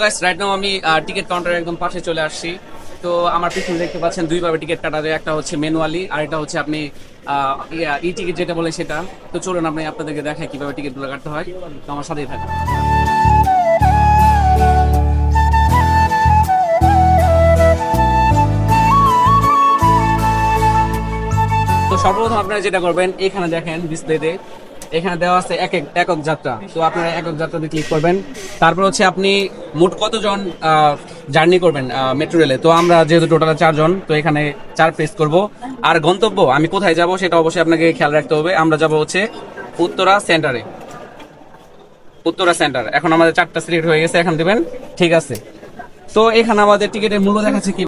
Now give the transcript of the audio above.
Guys, right now আমি ticket কাউন্টারের একদম পাশে চলে আসছি। তো আমার পিছনে দেখতে পাচ্ছেন দুইভাবে টিকিট কাটা যায়, একটা হচ্ছে ম্যানুয়ালি আর এটা হচ্ছে আপনি ই টিকিট যেটা বলে সেটা। তো চলুন আমি আপনাদেরকে দেখাই কিভাবে টিকিটগুলো কাটতে হয়। তো আমার সাথেই থাকুন। তো সর্বপ্রথম আপনারা যেটা করবেন, এখানে দেখেন ডিসপ্লেতে এখানে দেওয়া আছে একক যাত্রা। তো আপনারা একক যাত্রাতে ক্লিক করবেন। তারপর হচ্ছে আপনি মোট কতজন জার্নি করবেন মেট্রো রেলে। তো আমরা যেহেতু টোটাল 4 জন, তো এখানে 4 প্রেস করব। আর গন্তব্য আমি কোথায় যাব সেটা অবশ্যই আপনাকে খেয়াল রাখতে হবে। আমরা যাব হচ্ছে উত্তরা সেন্টারে। উত্তরা সেন্টার। এখন আমাদের 4টা সিলেক্ট হয়ে গেছে, এখন দেবেন ঠিক আছে। তো এখানে আমাদের টিকিটের মূল্য দেখাচ্ছে কি